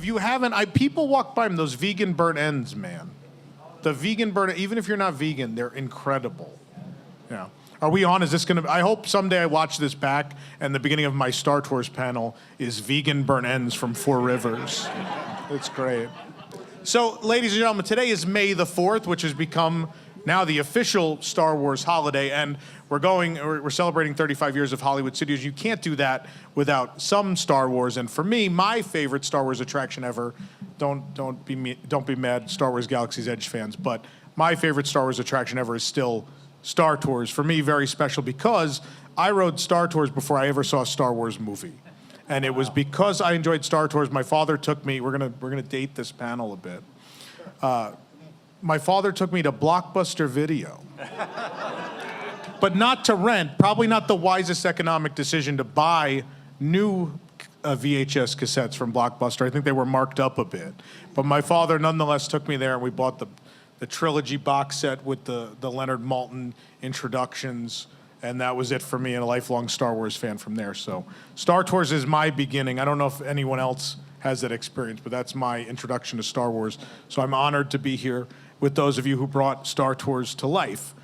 if you haven't, people walk by them, those vegan burnt ends, man. The vegan burnt, even if you're not vegan, they're incredible. Yeah. Are we on? Is this going to, I hope someday I watch this back and the beginning of my Star Tours panel is vegan burnt ends from Four Rivers. It's great. So, ladies and gentlemen, today is May the 4th, which has become now the official Star Wars holiday, and we're celebrating 35 years of Hollywood Studios. You can't do that without some Star Wars, and for me, my favorite Star Wars attraction ever, don't be mad, Star Wars Galaxy's Edge fans, but my favorite Star Wars attraction ever is still Star Tours. For me, very special because I rode Star Tours before I ever saw a Star Wars movie. And it was because I enjoyed Star Tours. My father took me, we're gonna date this panel a bit. My father took me to Blockbuster Video. But not to rent, probably not the wisest economic decision to buy new VHS cassettes from Blockbuster. I think they were marked up a bit. But my father nonetheless took me there and we bought the trilogy box set with the Leonard Maltin introductions, and that was it for me, and a lifelong Star Wars fan from there. So Star Tours is my beginning. I don't know if anyone else has that experience, but that's my introduction to Star Wars. So I'm honored to be here with those of you who brought Star Tours to life.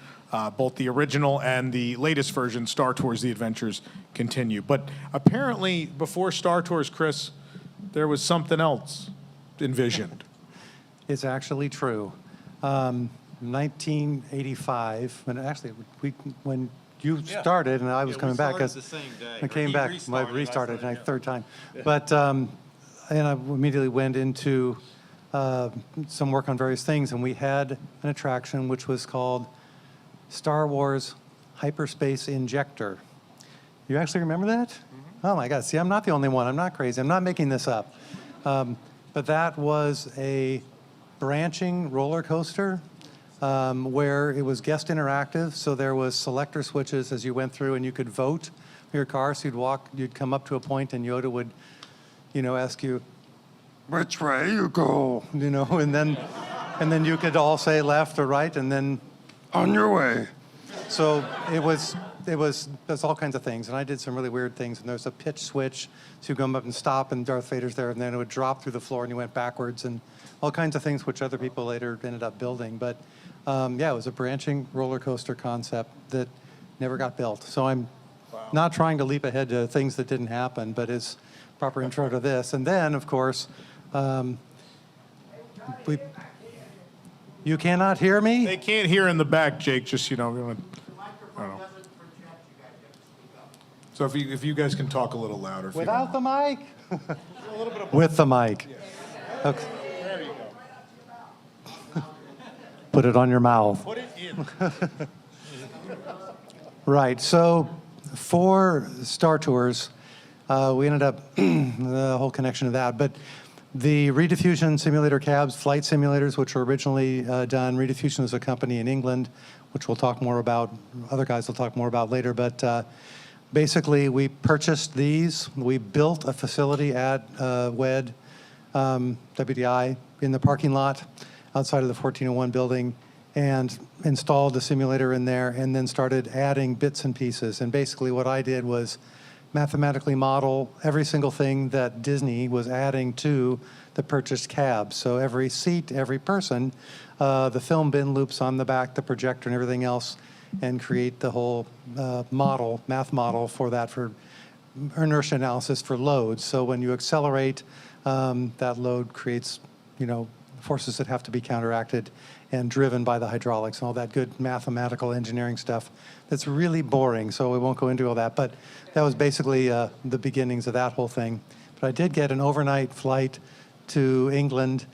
Both the original and the latest version, Star Tours: The Adventures Continue. But apparently, before Star Tours, Chris, there was something else envisioned. It's actually true. 1985, when you started and I was coming back, the same day. I came back, I restarted, third time. But and I immediately went into some work on various things, and we had an attraction which was called Star Wars Hyperspace Injector. You actually remember that? Mm-hmm. Oh my God! See, I'm not the only one. I'm not crazy. I'm not making this up. But that was a branching roller coaster where it was guest interactive, so there was selector switches as you went through, and you could vote your car. So you'd come up to a point, and Yoda would, ask you, which way you go, and then you could all say left or right, and then on your way. So there's all kinds of things, and I did some really weird things. And there's a pitch switch, so you come up and stop, and Darth Vader's there, and then it would drop through the floor, and you went backwards, and all kinds of things which other people later ended up building. But it was a branching roller coaster concept that never got built. So I'm not trying to leap ahead to things that didn't happen, but it's proper intro to this. And then, of course, you cannot hear me? They can't hear in the back, Jake, just, I don't know. So if you guys can talk a little louder. Without the mic? With the mic. Yeah. Okay. Put it on your mouth. Put it in. Right. So for Star Tours, we ended up the whole connection to that. But the Rediffusion simulator cabs, flight simulators, which were originally done. Rediffusion is a company in England, which we'll talk more about. Other guys will talk more about later. But basically, we purchased these. We built a facility at WED, WDI, in the parking lot outside of the 1401 building, and installed the simulator in there, and then started adding bits and pieces. And basically what I did was mathematically model every single thing that Disney was adding to the purchased cab. So every seat, every person, the film bin loops on the back, the projector and everything else, and create the whole math model for that, for inertia analysis for loads. So when you accelerate, that load creates, forces that have to be counteracted and driven by the hydraulics and all that good mathematical engineering stuff that's really boring, so we won't go into all that. But that was basically the beginnings of that whole thing. But I did get an overnight flight to England,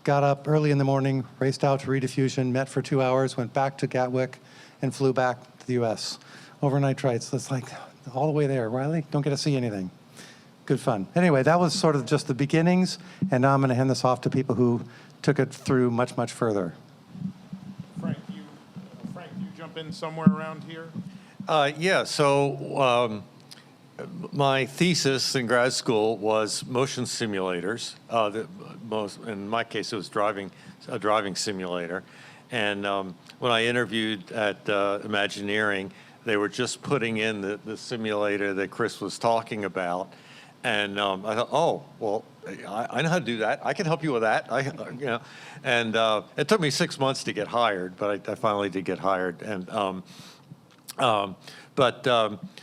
got up early in the morning, raced out to Rediffusion, met for 2 hours, went back to Gatwick, and flew back to the U.S. Overnight flights. That's like all the way there. Riley, don't get to see anything. Good fun. Anyway, that was sort of just the beginnings, and now I'm going to hand this off to people who took it through much, much further. Frank, you jump in somewhere around here? So my thesis in grad school was motion simulators. In my case, it was a driving simulator. And when I interviewed at Imagineering, they were just putting in the simulator that Chris was talking about. And I thought, oh, well, I know how to do that. I can help you with that. And it took me 6 months to get hired, but I finally did get hired. And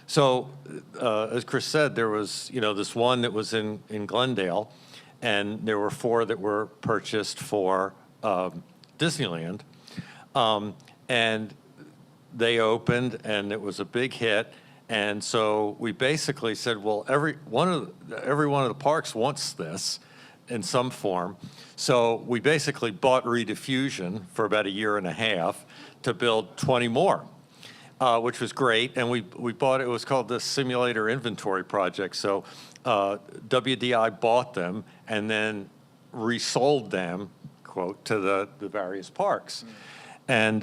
so as Chris said, there was this one that was in Glendale, and there were 4 that were purchased for Disneyland, and they opened, and it was a big hit. And so we basically said, well, every one of the parks wants this in some form. So we basically bought Rediffusion for about 1.5 years to build 20 more, which was great. And we bought it was called the Simulator Inventory Project. So WDI bought them and then resold them, quote, to the various parks. And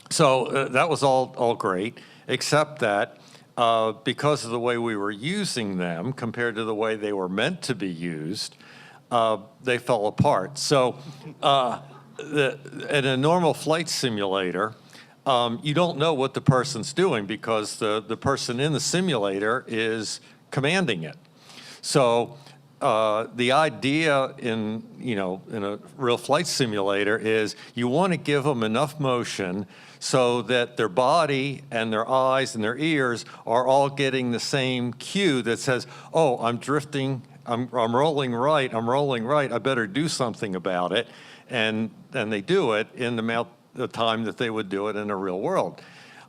so that was all great, except that because of the way we were using them compared to the way they were meant to be used, they fell apart. So in a normal flight simulator, you don't know what the person's doing because the person in the simulator is commanding it. So the idea in a real flight simulator is you want to give them enough motion so that their body and their eyes and their ears are all getting the same cue that says, oh, I'm drifting, I'm rolling right, I better do something about it. And they do it in the time that they would do it in the real world.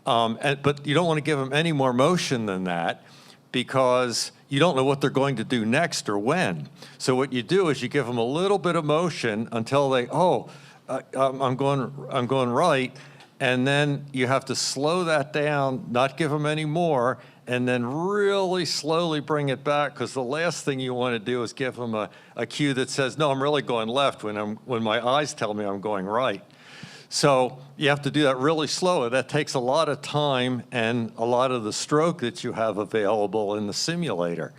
But you don't want to give them any more motion than that because you don't know what they're going to do next or when. So what you do is you give them a little bit of motion until they, I'm going right. And then you have to slow that down, not give them any more, and then really slowly bring it back, because the last thing you want to do is give them a cue that says, no, I'm really going left when my eyes tell me I'm going right. So you have to do that really slow. That takes a lot of time and a lot of the stroke that you have available in the simulator.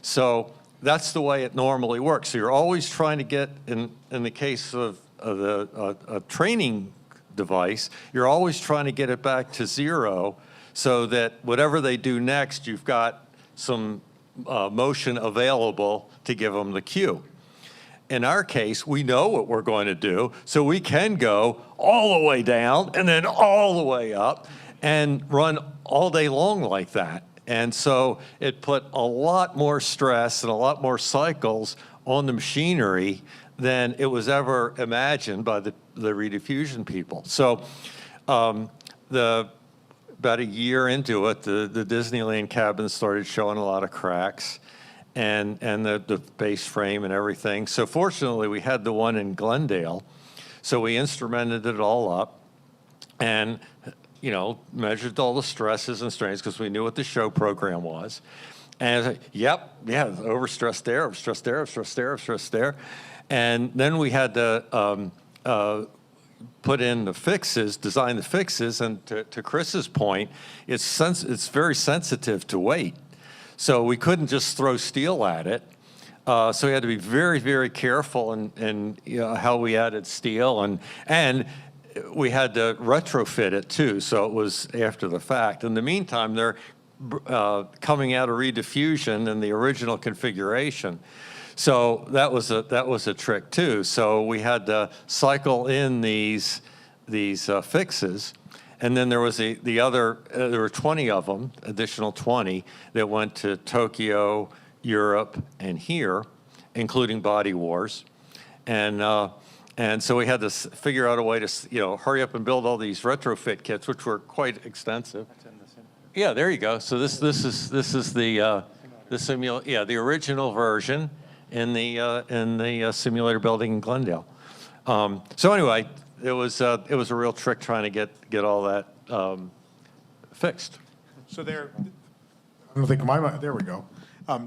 So that's the way it normally works. So you're always trying to get, in the case of a training device, you're always trying to get it back to 0 so that whatever they do next, you've got some motion available to give them the cue. In our case, we know what we're going to do, so we can go all the way down and then all the way up and run all day long like that. And so it put a lot more stress and a lot more cycles on the machinery than it was ever imagined by the Rediffusion people. So about a year into it, the Disneyland cabin started showing a lot of cracks and the base frame and everything. So fortunately, we had the one in Glendale. So we instrumented it all up and measured all the stresses and strains because we knew what the show program was. And overstressed there, overstressed there, overstressed there, overstressed there. And then we had to put in the fixes, design the fixes, and to Chris's point, it's very sensitive to weight. So we couldn't just throw steel at it. So we had to be very, very careful in how we added steel, and we had to retrofit it too. So it was after the fact. In the meantime, they're coming out of Rediffusion in the original configuration. So that was a trick too. So we had to cycle in these fixes, and then there was the other. There were 20 of them, additional 20 that went to Tokyo, Europe, and here, including Body Wars, and so we had to figure out a way to hurry up and build all these retrofit kits, which were quite extensive. Yeah, there you go. So this is the original version in the simulator building in Glendale. So anyway, it was a real trick trying to get all that fixed. So I don't think my mind, there we go.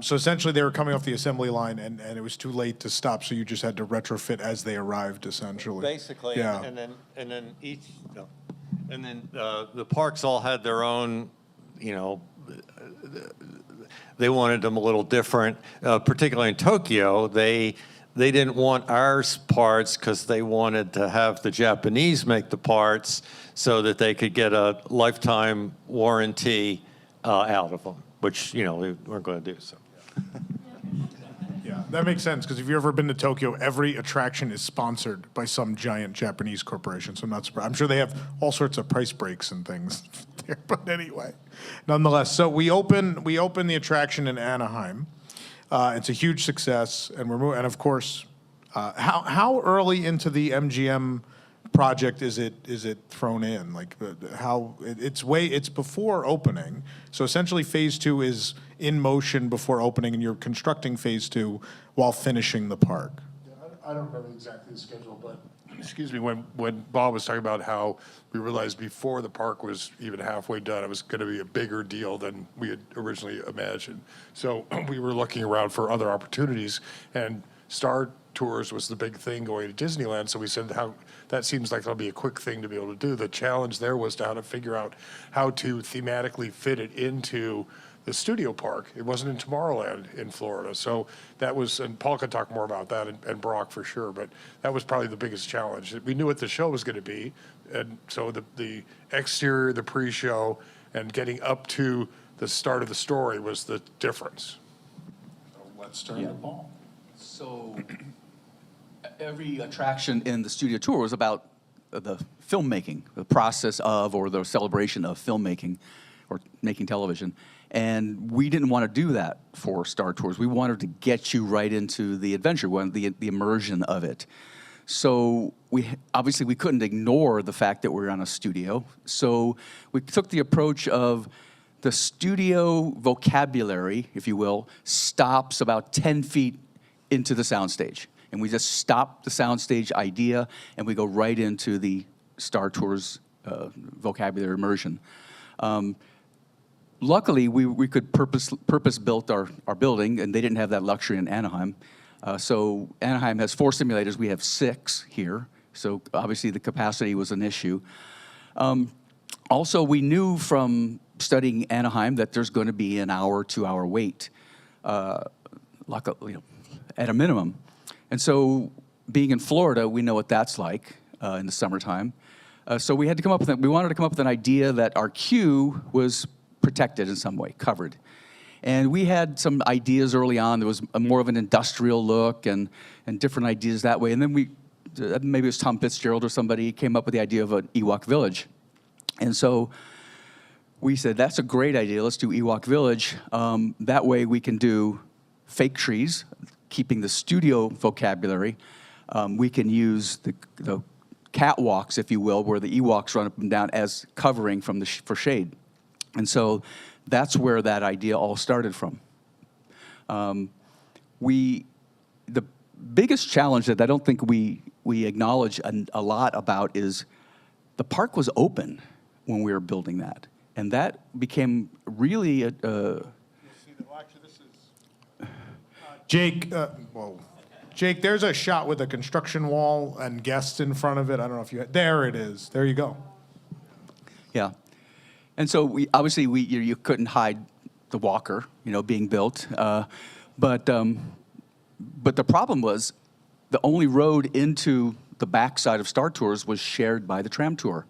So essentially they were coming off the assembly line and it was too late to stop, so you just had to retrofit as they arrived, essentially. Basically, yeah. and then the parks all had their own, they wanted them a little different, particularly in Tokyo. They didn't want our parts because they wanted to have the Japanese make the parts so that they could get a lifetime warranty out of them, which we weren't going to do. So. Yeah, that makes sense, because if you've ever been to Tokyo, every attraction is sponsored by some giant Japanese corporation, so I'm not surprised. I'm sure they have all sorts of price breaks and things there, but anyway. Nonetheless, so we open the attraction in Anaheim. It's a huge success, and we're moving, and of course, how early into the MGM project is it thrown in? Like it's before opening. So essentially phase 2 is in motion before opening, and you're constructing phase 2 while finishing the park. Yeah, I don't remember exactly the schedule, but excuse me, when Bob was talking about how we realized before the park was even halfway done, it was going to be a bigger deal than we had originally imagined. So we were looking around for other opportunities, and Star Tours was the big thing going to Disneyland. So we said, that seems like that'll be a quick thing to be able to do. The challenge there was how to figure out how to thematically fit it into the studio park. It wasn't in Tomorrowland in Florida. So that was, and Paul could talk more about that, and Brock for sure, but that was probably the biggest challenge. We knew what the show was going to be, and so the exterior, the pre-show, and getting up to the start of the story was the difference. So let's turn to Paul. So every attraction in the studio tour was about the filmmaking, the process of, or the celebration of filmmaking or making television. And we didn't want to do that for Star Tours. We wanted to get you right into the adventure, the immersion of it. So we couldn't ignore the fact that we were on a studio. So we took the approach of the studio vocabulary, if you will, stops about 10 feet into the soundstage. And we just stop the soundstage idea, and we go right into the Star Tours vocabulary immersion. Luckily, we could purpose-built our building, and they didn't have that luxury in Anaheim. So Anaheim has 4 simulators. We have 6 here. So obviously the capacity was an issue. Also, we knew from studying Anaheim that there's going to be an hour, 2-hour wait, luckily, at a minimum. And so being in Florida, we know what that's like in the summertime. So we had to come up with we wanted to come up with an idea that our queue was protected in some way, covered. And we had some ideas early on. There was more of an industrial look and different ideas that way. And then maybe it was Tom Fitzgerald or somebody came up with the idea of an Ewok Village. And so we said, that's a great idea. Let's do Ewok Village. That way we can do fake trees, keeping the studio vocabulary. We can use the catwalks, if you will, where the Ewoks run up and down as covering for shade. And so that's where that idea all started from. The biggest challenge that I don't think we acknowledge a lot about is the park was open when we were building that. And that became really Jake, Jake, there's a shot with a construction wall and guests in front of it. I don't know if there it is. There you go. Yeah. And so you couldn't hide the walker, being built. But the problem was the only road into the backside of Star Tours was shared by the tram tour.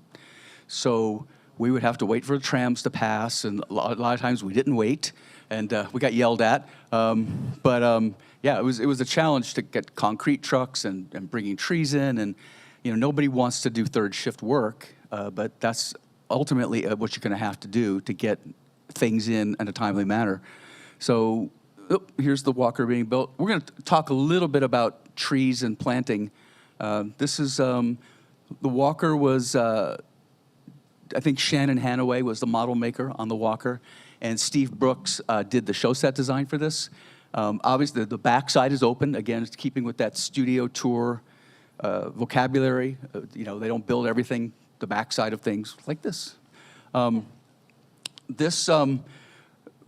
So we would have to wait for the trams to pass, and a lot of times we didn't wait, and we got yelled at. Yeah, it was a challenge to get concrete trucks and bringing trees in, and nobody wants to do third shift work, but that's ultimately what you're going to have to do to get things in a timely manner. So here's the walker being built. We're going to talk a little bit about trees and planting. This is the walker was. I think Shannon Hanaway was the model maker on the walker, and Steve Brooks did the show set design for this. Obviously, the backside is open. Again, it's keeping with that studio tour vocabulary. They don't build everything, the backside of things, like this.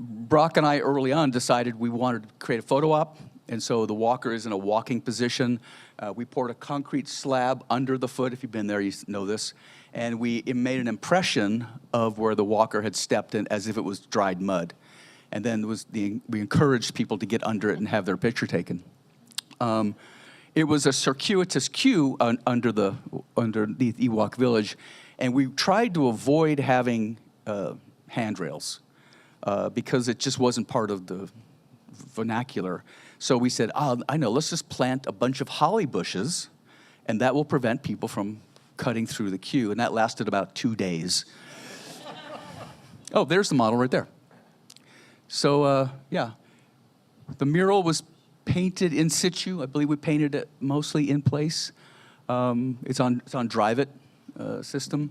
Brock and I early on decided we wanted to create a photo op, and so the walker is in a walking position. We poured a concrete slab under the foot. If you've been there, you know this. And it made an impression of where the walker had stepped in as if it was dried mud. And then we encouraged people to get under it and have their picture taken. It was a circuitous queue underneath Ewok Village, and we tried to avoid having handrails because it just wasn't part of the vernacular. So we said, oh, I know, let's just plant a bunch of holly bushes, and that will prevent people from cutting through the queue. And that lasted about 2 days. Oh, there's the model right there. So, yeah. The mural was painted in situ. I believe we painted it mostly in place. It's on Drive It system.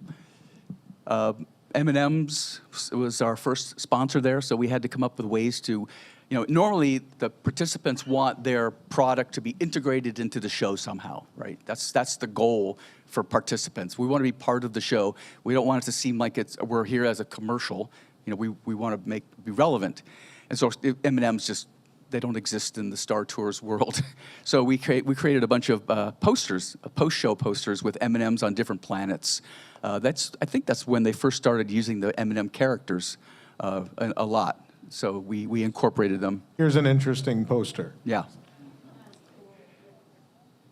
M&M's was our first sponsor there, so we had to come up with ways to, normally the participants want their product to be integrated into the show somehow, right? That's the goal for participants. We want to be part of the show. We don't want it to seem like we're here as a commercial. We want to be relevant. And so M&M's just, they don't exist in the Star Tours world. So we created a bunch of posters, post-show posters with M&M's on different planets. I think that's when they first started using the M&M characters a lot. So we incorporated them. Here's an interesting poster. Yeah.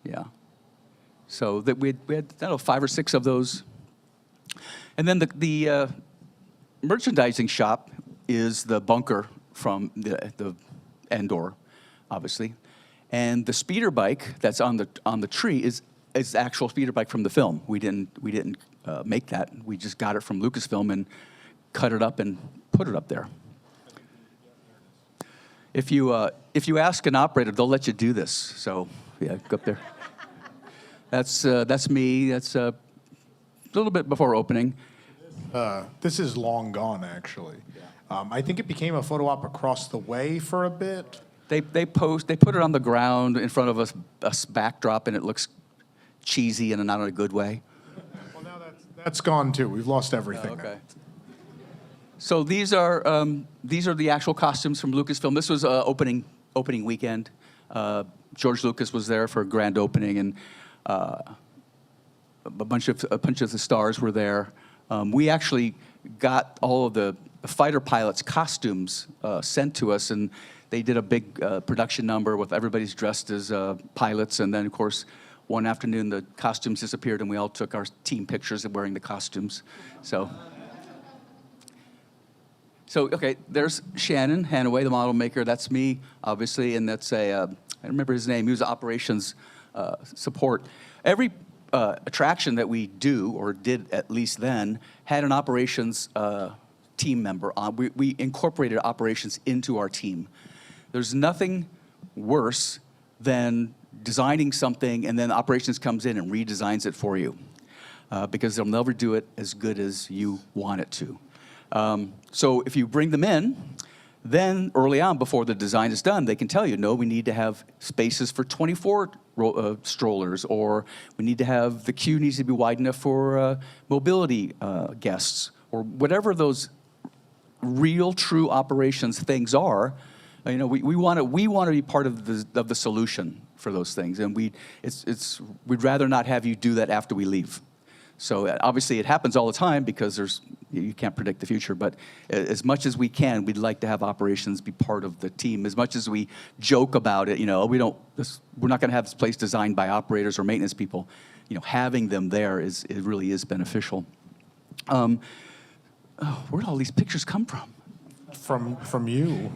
Yeah. So that we had, I don't know, 5 or 6 of those. And then the merchandising shop is the bunker from the Endor, obviously. And the speeder bike that's on the tree is the actual speeder bike from the film. We didn't make that. We just got it from Lucasfilm and cut it up and put it up there. If you ask an operator, they'll let you do this. So yeah, go up there. That's me. That's a little bit before opening. This is long gone, actually. I think it became a photo op across the way for a bit. They put it on the ground in front of a backdrop, and it looks cheesy and not in a good way. Well, now that's gone too. We've lost everything. Okay. So these are the actual costumes from Lucasfilm. This was opening weekend. George Lucas was there for a grand opening, and a bunch of the stars were there. We actually got all of the fighter pilots' costumes sent to us, and they did a big production number with everybody's dressed as pilots. And then, of course, one afternoon the costumes disappeared, and we all took our team pictures of wearing the costumes. So okay, there's Shannon Hanaway, the model maker. That's me, obviously, and that's I remember his name. He was operations support. Every attraction that we do, or did at least then, had an operations team member on. We incorporated operations into our team. There's nothing worse than designing something and then operations comes in and redesigns it for you because they'll never do it as good as you want it to. So if you bring them in, then early on, before the design is done, they can tell you, no, we need to have spaces for 24 strollers, or we need to have, the queue needs to be wide enough for mobility guests, or whatever those real, true operations things are. We want to be part of the solution for those things, and we'd rather not have you do that after we leave. So obviously it happens all the time because you can't predict the future, but as much as we can, we'd like to have operations be part of the team. As much as we joke about it, we're not going to have this place designed by operators or maintenance people. Having them there it really is beneficial. Where did all these pictures come from? From you.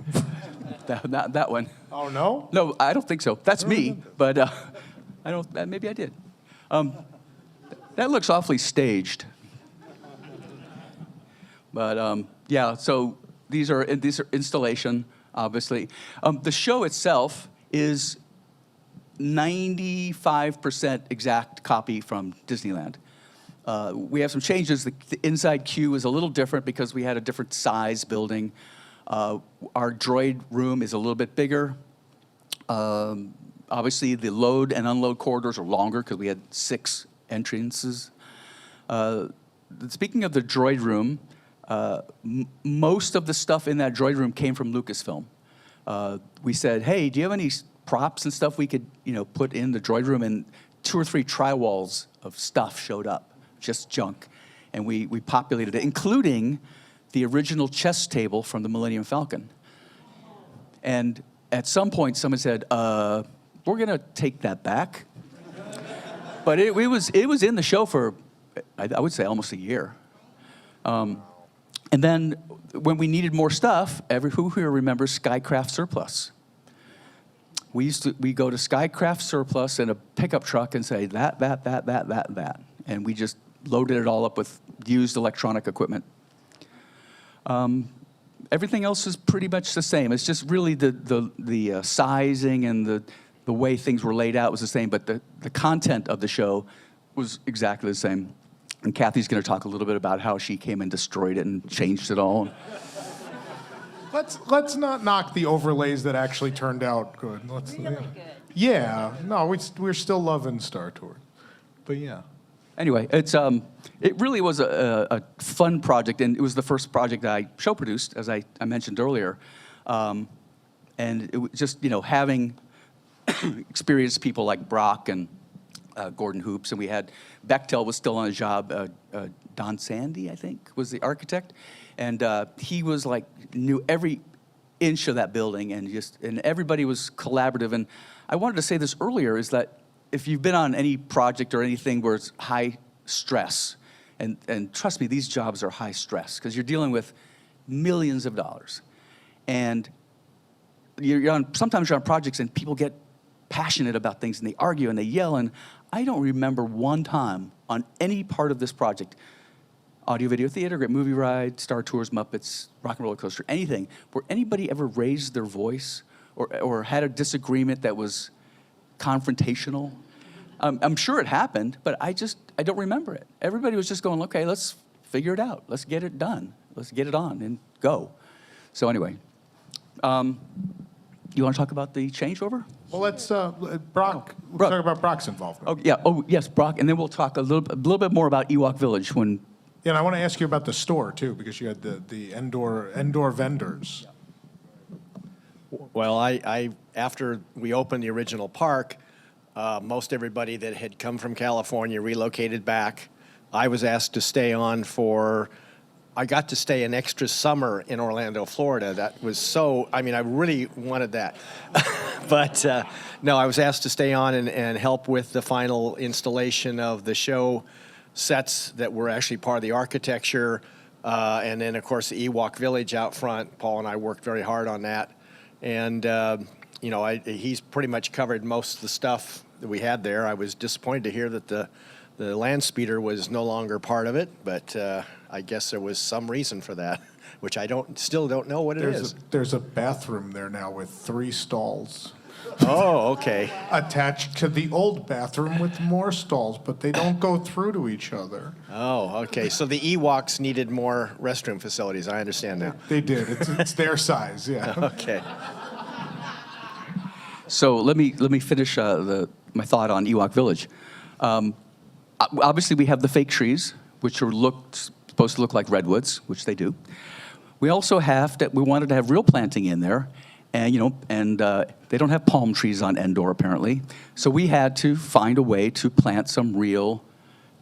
that one. Oh no? No, I don't think so. That's me, but I don't. Maybe I did. That looks awfully staged. But yeah, so these are installation, obviously. The show itself is 95% exact copy from Disneyland. We have some changes. The inside queue is a little different because we had a different size building. Our droid room is a little bit bigger. Obviously, the load and unload corridors are longer because we had 6 entrances. Speaking of the droid room, most of the stuff in that droid room came from Lucasfilm. We said, hey, do you have any props and stuff we could put in the droid room? And 2 or 3 tri-walls of stuff showed up, just junk. And we populated it, including the original chess table from the Millennium Falcon. And at some point, someone said, we're going to take that back. But it was in the show for, I would say, almost a year. And then when we needed more stuff, who here remembers Skycraft Surplus? we go to Skycraft Surplus in a pickup truck and say that. And we just loaded it all up with used electronic equipment. Everything else is pretty much the same. It's just really the sizing and the way things were laid out was the same, but the content of the show was exactly the same. And Kathy's going to talk a little bit about how she came and destroyed it and changed it all. Let's not knock the overlays that actually turned out good. Really good. Yeah, no, we're still loving Star Tours, but yeah. Anyway, it really was a fun project, and it was the first project that I show produced, as I mentioned earlier. And it was just, having experienced people like Brock and Gordon Hoops, and we had, Bechtel was still on the job, Don Sandy, I think, was the architect. And he was knew every inch of that building, and everybody was collaborative. And I wanted to say this earlier, is that if you've been on any project or anything where it's high stress, and trust me, these jobs are high stress, because you're dealing with millions of dollars. And sometimes you're on projects and people get passionate about things and they argue and they yell, and I don't remember one time on any part of this project, audio video theater, Great Movie Ride, Star Tours, Muppets, Rock and Roller Coaster, anything, where anybody ever raised their voice or had a disagreement that was confrontational. I'm sure it happened, but I don't remember it. Everybody was just going, okay, let's figure it out. Let's get it done. Let's get it on and go. So anyway, you want to talk about the changeover? Well, let's Brock. Let's talk about Brock's involvement. Oh yeah. Oh yes, Brock, and then we'll talk a little bit more about Ewok Village when. Yeah, and I want to ask you about the store too, because you had the indoor vendors. Well, I after we opened the original park, most everybody that had come from California relocated back. I was asked to stay on I got to stay an extra summer in Orlando, Florida. That was I really wanted that. But no, I was asked to stay on and help with the final installation of the show sets that were actually part of the architecture. And then, of course, the Ewok Village out front. Paul and I worked very hard on that. And, he's pretty much covered most of the stuff that we had there. I was disappointed to hear that the land speeder was no longer part of it, but I guess there was some reason for that, which I still don't know what it is. There's a bathroom there now with 3 stalls. Oh, okay. Attached to the old bathroom with more stalls, but they don't go through to each other. Oh, okay. So the Ewoks needed more restroom facilities. I understand now. They did. It's their size, yeah. Okay. So let me finish my thought on Ewok Village. Obviously, we have the fake trees, which are supposed to look like redwoods, which they do. We also we wanted to have real planting in there, and they don't have palm trees on Endor apparently. So we had to find a way to plant some real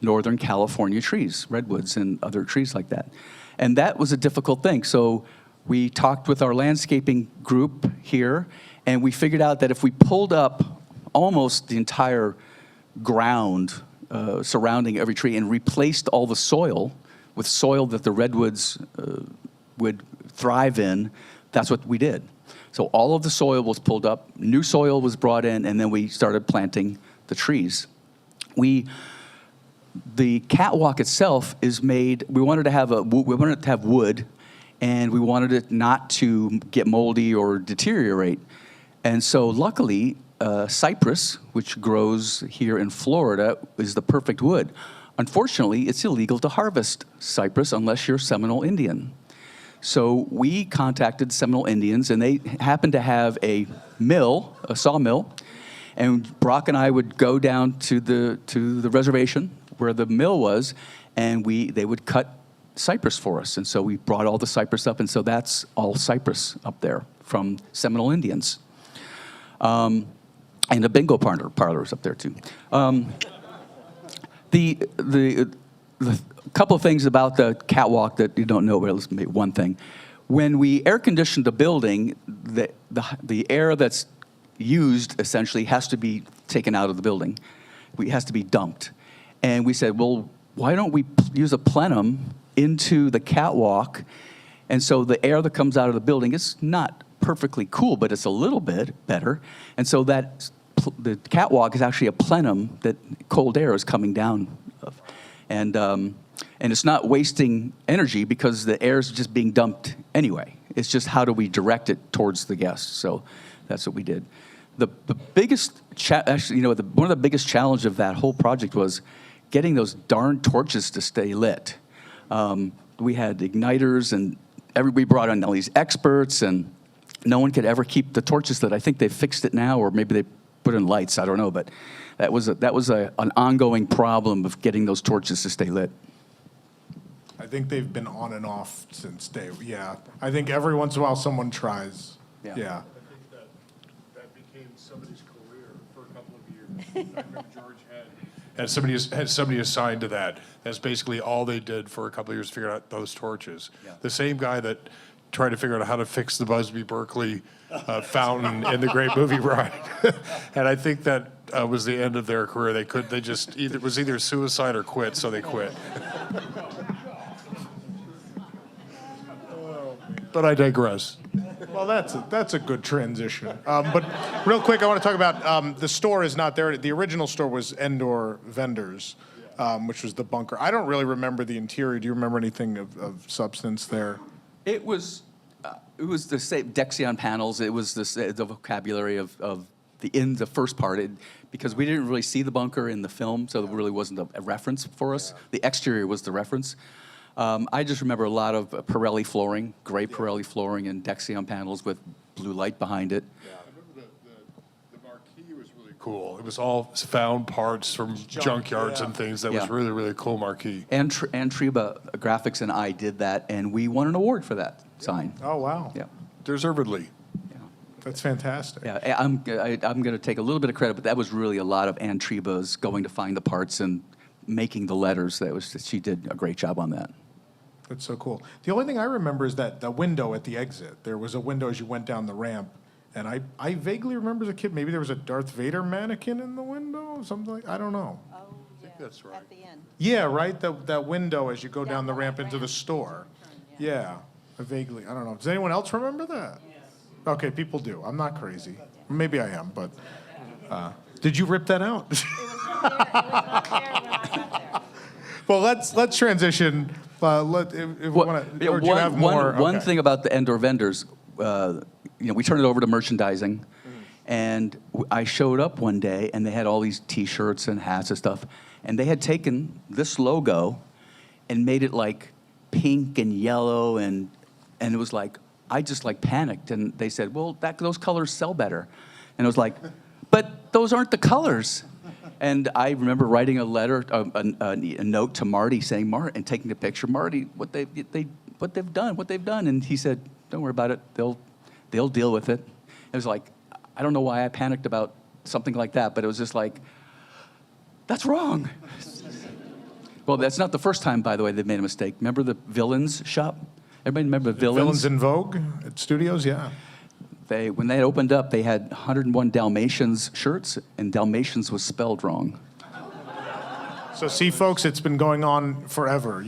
Northern California trees, redwoods and other trees like that. And that was a difficult thing. So we talked with our landscaping group here, and we figured out that if we pulled up almost the entire ground surrounding every tree and replaced all the soil with soil that the redwoods would thrive in, that's what we did. So all of the soil was pulled up, new soil was brought in, and then we started planting the trees. The catwalk itself is made. We wanted to have wood, and we wanted it not to get moldy or deteriorate. And so luckily, cypress, which grows here in Florida, is the perfect wood. Unfortunately, it's illegal to harvest cypress unless you're Seminole Indian. So we contacted Seminole Indians, and they happened to have a sawmill, and Brock and I would go down to the reservation where the mill was, and they would cut cypress for us. And so we brought all the cypress up, and so that's all cypress up there from Seminole Indians. And a bingo parlor is up there too. The couple of things about the catwalk that you don't know, but let's make one thing. When we air conditioned the building, the air that's used essentially has to be taken out of the building. It has to be dumped. And we said, well, why don't we use a plenum into the catwalk? And so the air that comes out of the building is not perfectly cool, but it's a little bit better. And so the catwalk is actually a plenum that cold air is coming down of. And it's not wasting energy because the air is just being dumped anyway. It's just how do we direct it towards the guests. So that's what we did. The biggest, actually, one of the biggest challenge of that whole project was getting those darn torches to stay lit. We had igniters, and we brought in all these experts, and no one could ever keep the torches lit. I think they fixed it now, or maybe they put in lights. I don't know, but that was an ongoing problem of getting those torches to stay lit. I think they've been on and off since day. Yeah, I think every once in a while someone tries. Yeah. Yeah. I think that became somebody's career for a couple of years. I remember George had somebody assigned to that. That's basically all they did for a couple of years, figure out those torches. Yeah. The same guy that tried to figure out how to fix the Busby Berkeley fountain in the Great Movie Ride. And I think that was the end of their career. It was either suicide or quit, so they quit. But I digress. Well, that's a good transition. But real quick, I want to talk about the store is not there. The original store was Endor Vendors, which was the bunker. I don't really remember the interior. Do you remember anything of substance there? It was the same Dexion panels. It was the vocabulary of the first part, because we didn't really see the bunker in the film, so there really wasn't a reference for us. The exterior was the reference. I just remember a lot of Pirelli flooring, gray Pirelli flooring, and Dexion panels with blue light behind it. Yeah, I remember the marquee was really cool. It was all found parts from junkyards and things. That was Yeah. really, really cool marquee. And Treba Graphics and I did that, and we won an award for that sign. Oh, wow. Yeah. Deservedly. That's fantastic. Yeah, I'm going to take a little bit of credit, but that was really a lot of Ann Treba's going to find the parts and making the letters. She did a great job on that. That's so cool. The only thing I remember is that the window at the exit. There was a window as you went down the ramp, and I vaguely remember as a kid, maybe there was a Darth Vader mannequin in the window, something like, I don't know. Oh, yeah. that's right. At the end. Yeah, right? That window as you go down the ramp into the ramp. store. Turn, Yeah, I vaguely, I don't know. Does anyone else remember that? Yes. Okay, people do. I'm not crazy. Maybe I am, but did you rip that out? It was not there when I got there. Well, let's transition. If we want to, or do you have more? One Okay. thing about the Endor Vendors, we turned it over to merchandising, and I showed up one day, and they had all these T-shirts and hats and stuff, and they had taken this logo and made it like pink and yellow, and it was like, I just like panicked, and they said, well, those colors sell better, and I was like, but those aren't the colors. And I remember writing a letter, a note to Marty saying, and taking a picture, Marty, what they've done. And he said, don't worry about it. They'll deal with it. It was like, I don't know why I panicked about something like that, but it was just like, that's wrong. Well, that's not the first time, by the way, they've made a mistake. Remember the Villains shop? Everybody remember Villains? Villains in Vogue at Studios, yeah. When they opened up, they had 101 Dalmatians shirts, and Dalmatians was spelled wrong. So see, folks, it's been going on forever.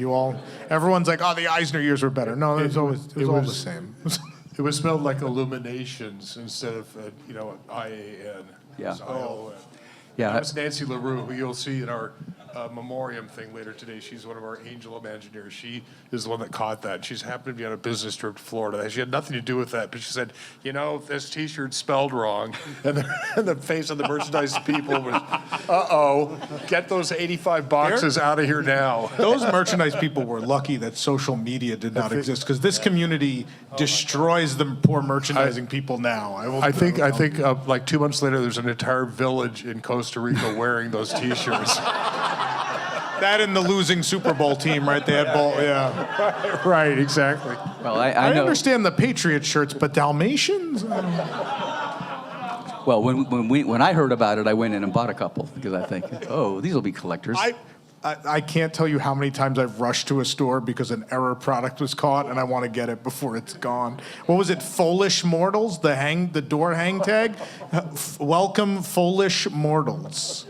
Everyone's like, oh, the Eisner years were better. No, it was all the same. It was spelled like Illuminations instead of, IAN. Yeah. It was ION. Yeah. That's Nancy LaRue, who you'll see in our memoriam thing later today. She's one of our angel Imagineers. She is the one that caught that. She's happened to be on a business trip to Florida. She had nothing to do with that, but she said, this T-shirt's spelled wrong. And the face of the merchandise people was, get those 85 boxes out of here now. Those merchandise people were lucky that social media did not exist, because this community destroys the poor merchandising people now. I think like 2 months later, there's an entire village in Costa Rica wearing those T-shirts. That and the losing Super Bowl team, right? They had ball, yeah. Right, exactly. Well, I know. understand the Patriot shirts, but Dalmatians? Well, when I heard about it, I went in and bought a couple because I think, these will be collectors. I can't tell you how many times I've rushed to a store because an error product was caught and I want to get it before it's gone. What was it? Foolish Mortals? The door hang tag? Welcome, Foolish Mortals.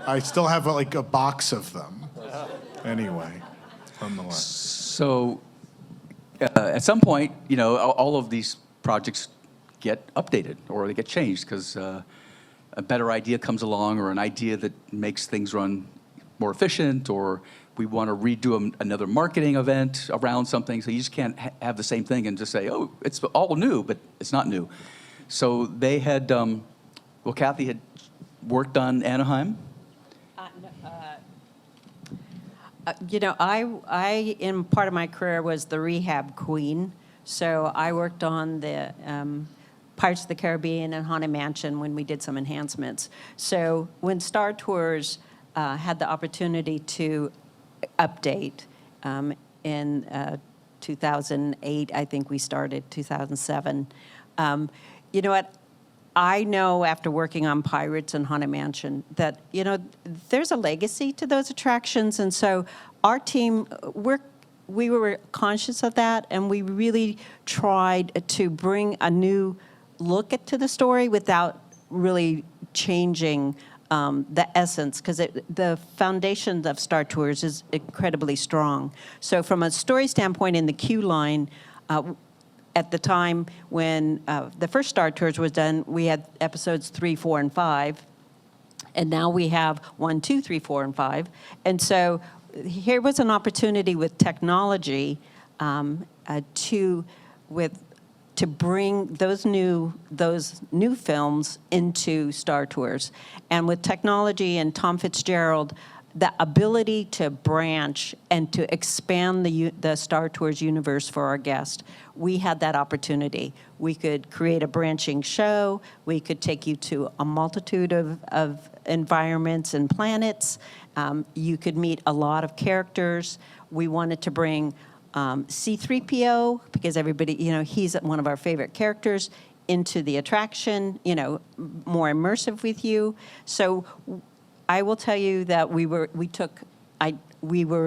I still have a box of them. Anyway, nonetheless. So at some point, all of these projects get updated or they get changed because a better idea comes along or an idea that makes things run more efficient, or we want to redo another marketing event around something. So you just can't have the same thing and just say, oh, it's all new, but it's not new. So they had, well, Kathy had worked on Anaheim. You know, I in part of my career was the rehab queen. So I worked on the Pirates of the Caribbean and Haunted Mansion when we did some enhancements. So when Star Tours had the opportunity to update in 2008, I think we started 2007. You know what? I know after working on Pirates and Haunted Mansion that, you know, there's a legacy to those attractions. And so our team, we were conscious of that, and we really tried to bring a new look to the story without really changing the essence, because the foundation of Star Tours is incredibly strong. So from a story standpoint in the queue line, at the time when the first Star Tours was done, we had episodes 3, 4, and 5. And now we have 1, 2, 3, 4, and 5. And so here was an opportunity with technology to bring those new films into Star Tours. And with technology and Tom Fitzgerald, the ability to branch and to expand the Star Tours universe for our guests, we had that opportunity. We could create a branching show. We could take you to a multitude of environments and planets. You could meet a lot of characters. We wanted to bring C-3PO, because everybody, you know, he's one of our favorite characters, into the attraction, you know, more immersive with you. So I will tell you that we were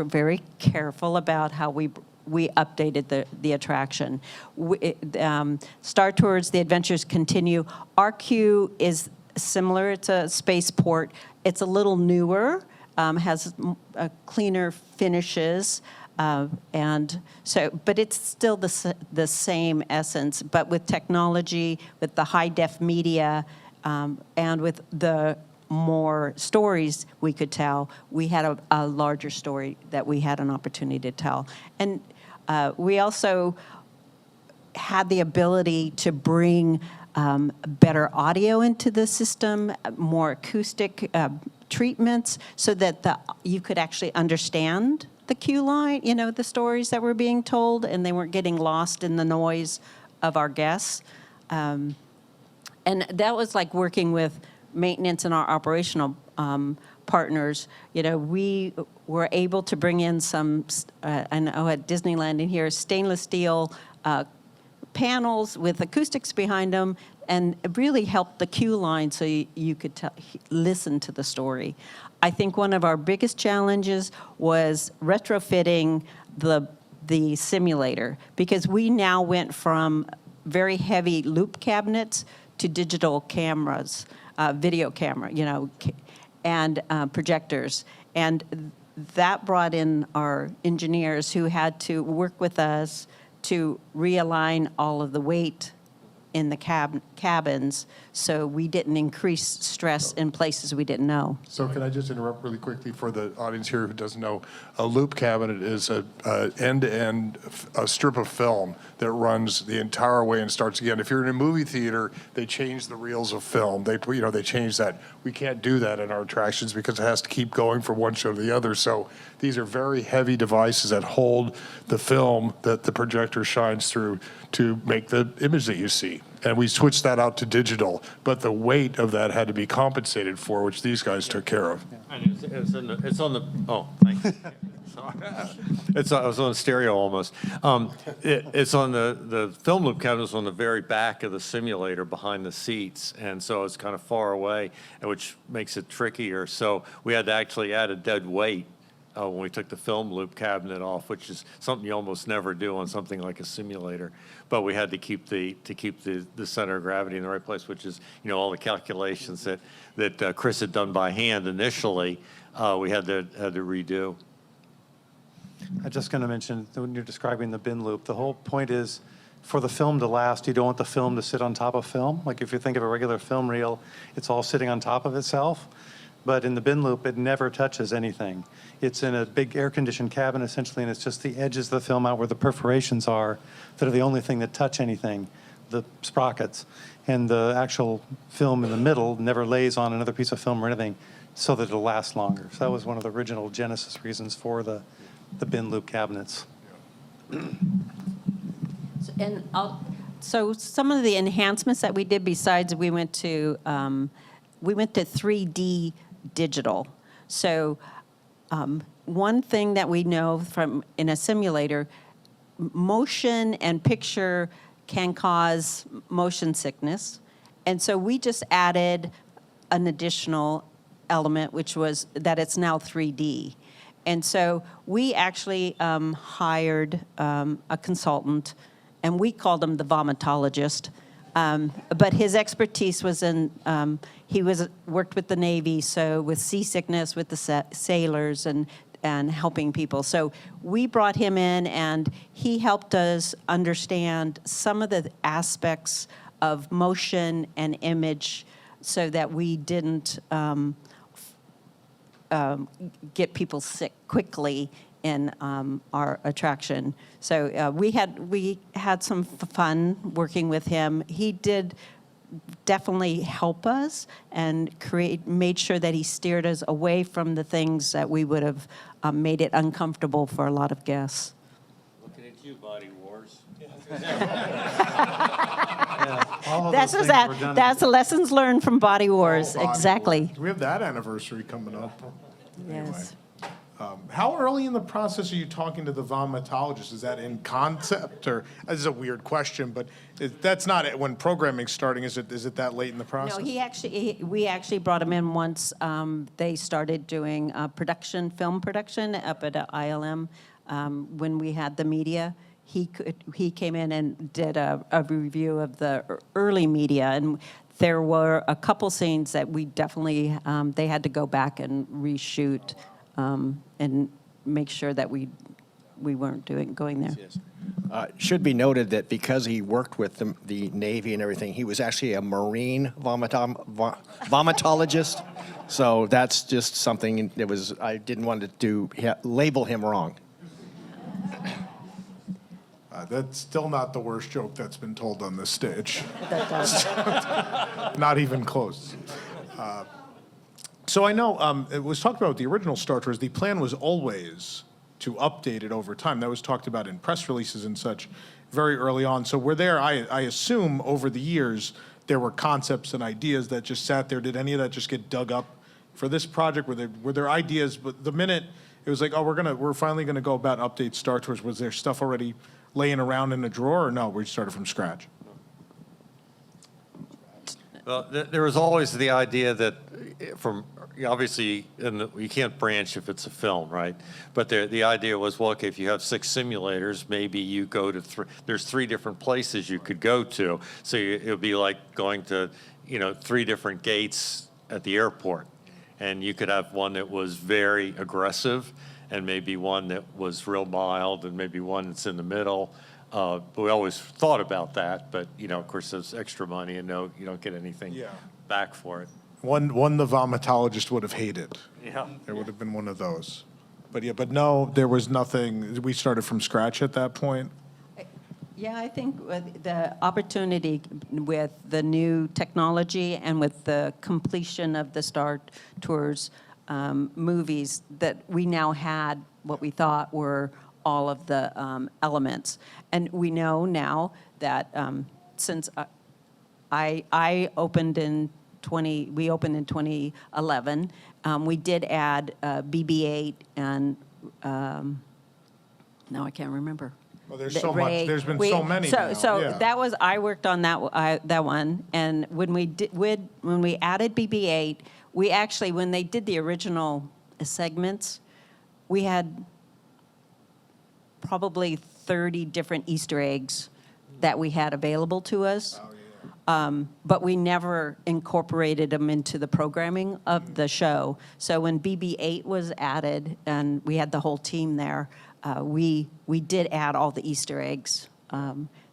very careful about how we updated the attraction. Star Tours, the adventures continue. Our queue is similar. It's a spaceport. It's a little newer, has cleaner finishes, and so, but it's still the same essence. But with technology, with the high-def media, and with the more stories we could tell, we had a larger story that we had an opportunity to tell. And we also had the ability to bring better audio into the system, more acoustic treatments, so that you could actually understand the queue line, you know, the stories that were being told, and they weren't getting lost in the noise of our guests. And that was like working with maintenance and our operational partners. You know, we were able to bring in some, I know at Disneyland in here, stainless steel panels with acoustics behind them, and it really helped the queue line so you could listen to the story. I think one of our biggest challenges was retrofitting the simulator, because we now went from very heavy loop cabinets to digital cameras, video camera, you know, and projectors. And that brought in our engineers who had to work with us to realign all of the weight in the cabins so we didn't increase stress in places we didn't know. So can I just interrupt really quickly for the audience here who doesn't know? A loop cabinet is a end-to-end a strip of film that runs the entire way and starts again. If you're in a movie theater, they change the reels of film. They change that. We can't do that in our attractions because it has to keep going from one show to the other. So these are very heavy devices that hold the film that the projector shines through to make the image that you see. And we switched that out to digital, but the weight of that had to be compensated for, which these guys took care of. And it's on the, oh, thank you. I was on stereo almost. It's on the film loop cabinet is on the very back of the simulator behind the seats, and so it's kind of far away, which makes it trickier. So we had to actually add a dead weight when we took the film loop cabinet off, which is something you almost never do on something like a simulator. But we had to keep the center of gravity in the right place, which is, you know, all the calculations that Chris had done by hand initially. We had to redo. I'm just going to mention, when you're describing the bin loop, the whole point is for the film to last, you don't want the film to sit on top of film. Like if you think of a regular film reel, it's all sitting on top of itself. But in the bin loop, it never touches anything. It's in a big air-conditioned cabin, essentially, and it's just the edges of the film out where the perforations are that are the only thing that touch anything, the sprockets. And the actual film in the middle never lays on another piece of film or anything so that it'll last longer. So that was one of the original genesis reasons for the bin loop cabinets. And so some of the enhancements that we did besides we went to 3D digital. So one thing that we know from in a simulator, motion and picture can cause motion sickness. And so we just added an additional element, which was that it's now 3D. And so we actually hired a consultant, and we called him the vomitologist. But his expertise was in, he worked with the Navy, so with seasickness, with the sailors, and helping people. So we brought him in, and he helped us understand some of the aspects of motion and image so that we didn't get people sick quickly in our attraction. So we had some fun working with him. He did definitely help us and made sure that he steered us away from the things that we would have made it uncomfortable for a lot of guests. Looking at you, Body Wars. All of That's those things were done. that's the lessons learned from Body Wars. Body Exactly. Wars. We have that anniversary coming up. Yes. How early in the process are you talking to the vomitologist? Is that in concept, or this is a weird question, but that's not it when programming's starting. Is it that late in the process? No, we actually brought him in once they started doing film production up at ILM when we had the media. He came in and did a review of the early media, and there were a couple scenes that we definitely they had to go back and reshoot and make sure that we weren't going there. Should be noted that because he worked with the Navy and everything, he was actually a Marine vomitologist. So that's just something that I didn't want to label him wrong. That's still not the worst joke that's been told on this stage. That does. Not even close. So I know it was talked about the original Star Tours. The plan was always to update it over time. That was talked about in press releases and such very early on. So were there, I assume, over the years, there were concepts and ideas that just sat there. Did any of that just get dug up for this project? Were there ideas? But the minute it was like, oh, we're finally gonna go about update Star Tours, was there stuff already laying around in a drawer, or no, we started from scratch? Well, there was always the idea that obviously, you can't branch if it's a film, right? But the idea was, well, okay, if you have 6 simulators, maybe you go to there's 3 different places you could go to. So it would be like going to, 3 different gates at the airport. And you could have one that was very aggressive, and maybe one that was real mild, and maybe one that's in the middle. But we always thought about that, but of course, there's extra money, and no, you don't get anything back for it. One the vomitologist would have hated. Yeah. It would have been one of those. But no, there was nothing. We started from scratch at that point. Yeah, I think with the opportunity with the new technology and with the completion of the Star Tours movies, that we now had what we thought were all of the elements. And we know now that since I opened in we opened in 2011, we did add BB-8 and now I can't remember. Well, there's so much. There's been so many. So now. that was, I worked on that one, and when we added BB-8, we actually, when they did the original segments, we had probably 30 different Easter eggs that we had available to us. But we never incorporated them into the programming of the show. So when BB-8 was added, and we had the whole team there, we did add all the Easter eggs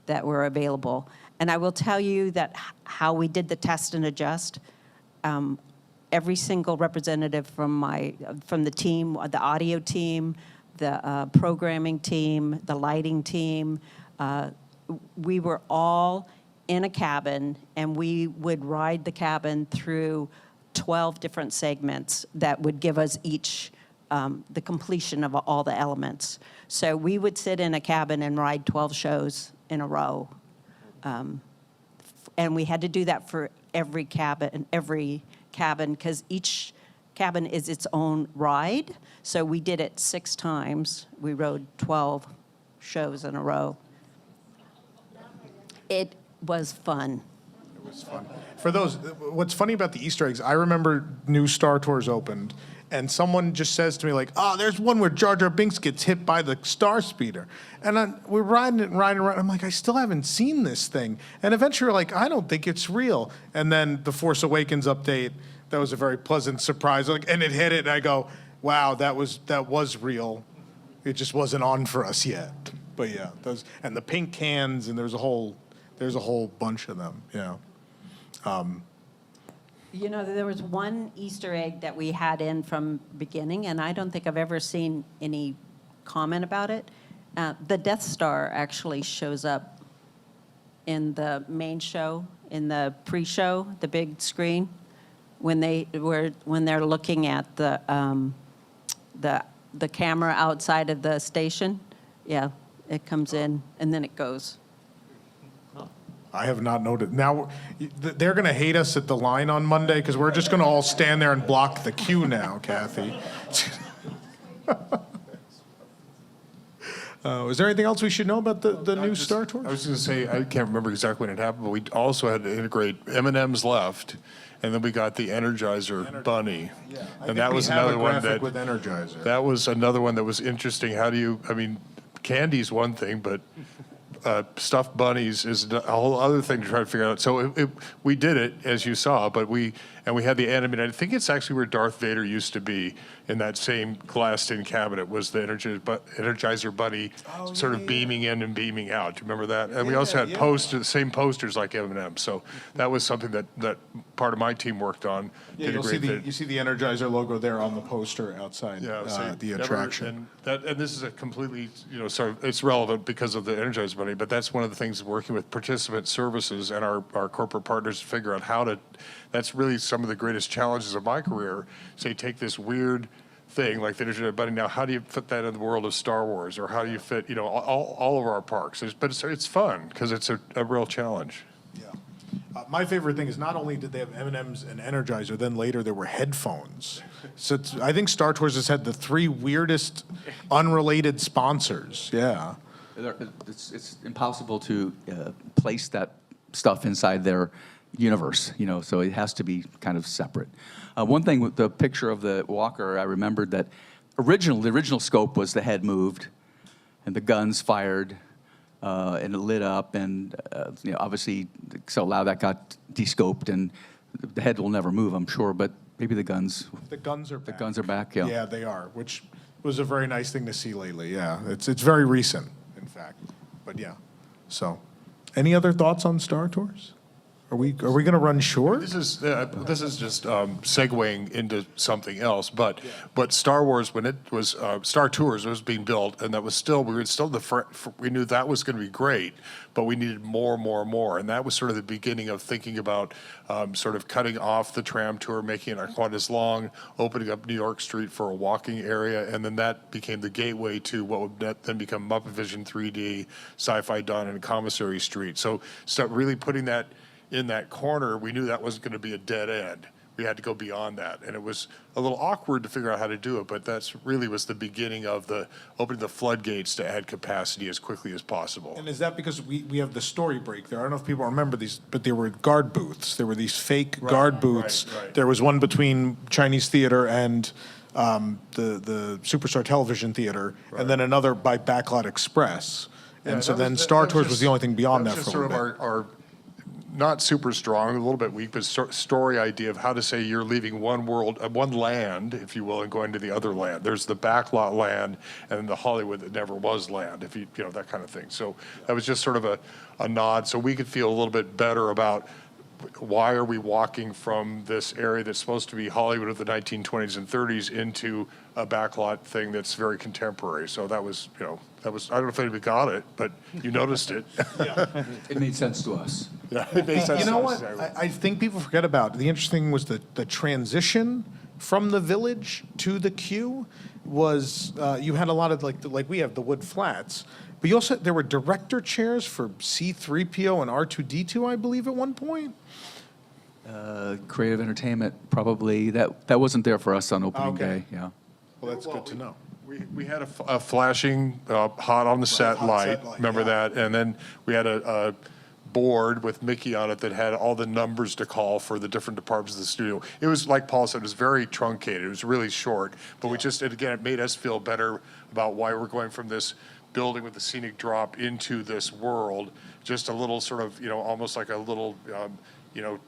that were available. And I will tell you that how we did the test and adjust, every single representative from the team, the audio team, the programming team, the lighting team, we were all in a cabin, and we would ride the cabin through 12 different segments that would give us each the completion of all the elements. So we would sit in a cabin and ride 12 shows in a row. And we had to do that for every cabin, because each cabin is its own ride. So we did it 6 times. We rode 12 shows in a row. It was fun. It was fun. For those, what's funny about the Easter eggs, I remember new Star Tours opened, and someone just says to me, like, oh, there's one where Jar Jar Binks gets hit by the Star Speeder. And we're riding it and riding around. I'm like, I still haven't seen this thing. And eventually we're like, I don't think it's real. And then the Force Awakens update, that was a very pleasant surprise. Like, and it hit it, and I go, wow, that was real. It just wasn't on for us yet. But yeah, those, and the pink cans, and there's a whole bunch of them, yeah. You know, there was one Easter egg that we had in from beginning, and I don't think I've ever seen any comment about it. The Death Star actually shows up in the main show, in the pre-show, the big screen, when they're looking at the camera outside of the station. Yeah, it comes in and then it goes. I have not noted. Now, they're going to hate us at the line on Monday because we're just going to all stand there and block the queue now, Kathy. Is there anything else we should know about the new Star Tours? I was going to say, I can't remember exactly when it happened, but we also had to integrate M&M's left, and then we got the Energizer Bunny. Yeah, and that was another one that with Energizer. That was another one that was interesting. How do you? I mean, candy's one thing, but stuffed bunnies is a whole other thing to try to figure out. So we did it, as you saw, but we had the animated. I think it's actually where Darth Vader used to be in that same glassed-in cabinet was the Energizer Bunny sort of beaming in and beaming out. Do you remember that? And we also had the same posters like M&M. So that was something that part of my team worked on. Yeah, you see the Energizer logo there on the poster outside the attraction. And this is a completely, it's relevant because of the Energizer Bunny, but that's one of the things working with participant services and our corporate partners to figure out how to, that's really some of the greatest challenges of my career. Say, take this weird thing like the Energizer Bunny, now how do you fit that in the world of Star Wars, or how do you fit, all of our parks? But it's fun because it's a real challenge. Yeah. My favorite thing is not only did they have M&Ms and Energizer, then later there were headphones. So I think Star Tours has had the 3 weirdest unrelated sponsors. Yeah. It's impossible to place that stuff inside their universe, so it has to be kind of separate. One thing with the picture of the walker, I remembered that the original scope was the head moved and the guns fired and it lit up, and obviously, so a lot of that got descoped, and the head will never move, I'm sure, but maybe the guns. The guns are back. The guns are back, yeah. Yeah, they are, which was a very nice thing to see lately. Yeah, it's very recent, in fact. But yeah, so any other thoughts on Star Tours? Are we going to run short? This is just segueing into something else, but Star Wars, when it was Star Tours was being built, and that was still we knew that was going to be great, but we needed more, and that was sort of the beginning of thinking about sort of cutting off the tram tour, making it quite as long, opening up New York Street for a walking area, and then that became the gateway to what would then become Muppet Vision 3D, Sci-Fi Dawn, and Commissary Street. So start really putting that in that corner. We knew that wasn't going to be a dead end. We had to go beyond that. And it was a little awkward to figure out how to do it, but that's really was the beginning of the opening the floodgates to add capacity as quickly as possible. And is that because we have the story break there? I don't know if people remember these, but there were guard booths. There were these fake guard booths. Right. There was one between Chinese Theater and the Superstar Television Theater, and then another by Backlot Express. And so then Star Tours was the only thing beyond that for a little bit. Our not super strong, a little bit weak, but story idea of how to say you're leaving one world, one land, if you will, and going to the other land. There's the backlot land and then the Hollywood that never was land, if you know, that kind of thing. So that was just sort of a nod, so we could feel a little bit better about why are we walking from this area that's supposed to be Hollywood of the 1920s and 30s into a backlot thing that's very contemporary. So that was, you know, I don't know if anybody got it, but you noticed it. It made sense to us. Yeah, it makes sense. You know to what? us. I think people forget about. The interesting was the transition from the village to the queue was you had a lot of like we have the wood flats, but you also there were director chairs for C-3PO and R2-D2, I believe, at one point. Creative entertainment, probably, that wasn't there for us on opening Okay. day, yeah. Well, that's good to know. We had a flashing, hot on the set hot light, set light, remember yeah. that? And then we had a board with Mickey on it that had all the numbers to call for the different departments of the studio. It was, like Paul said, it was very truncated. It was really short. But we just, again, it made us feel better about why we're going from this building with the scenic drop into this world. Just a little sort of, you know, almost like a little, you know,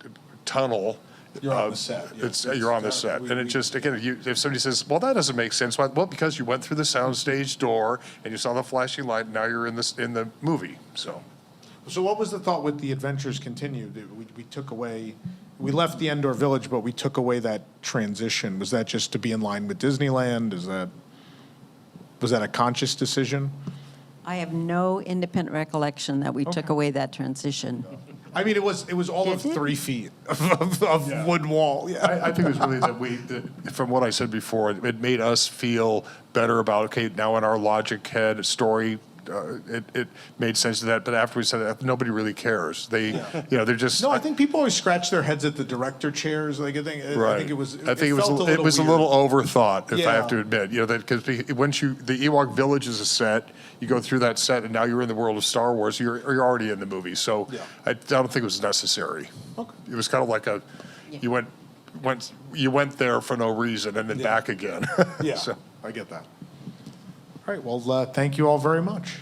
tunnel. You're on the set, yeah. You're on the set. And it just, again, if somebody says, well, that doesn't make sense. Well, because you went through the soundstage door and you saw the flashing light, and now you're in the movie, so. So what was the thought with the Adventures Continue? We took away, we left the Endor Village, but we took away that transition. Was that just to be in line with Disneyland? Was that a conscious decision? I have no independent recollection that we took away that transition. I mean, it was all of Did it? 3 feet of wood wall. Yeah. I think it was really that from what I said before, it made us feel better about, okay, now in our logic head, story, it made sense to that. But after we said that, nobody really cares. They, you know, they're just. No, I think people always scratch their heads at the director chairs. Like I think it was. I think it was felt a little overthought, if I have to Yeah. admit. You know, that because once the Ewok Village is a set, you go through that set, and now you're in the world of Star Wars. You're already in the movie, so Yeah. I don't think it was necessary. Okay. It was kind of like you went there for no reason and then back again. Yeah, So- I get that. All right, well, thank you all very much.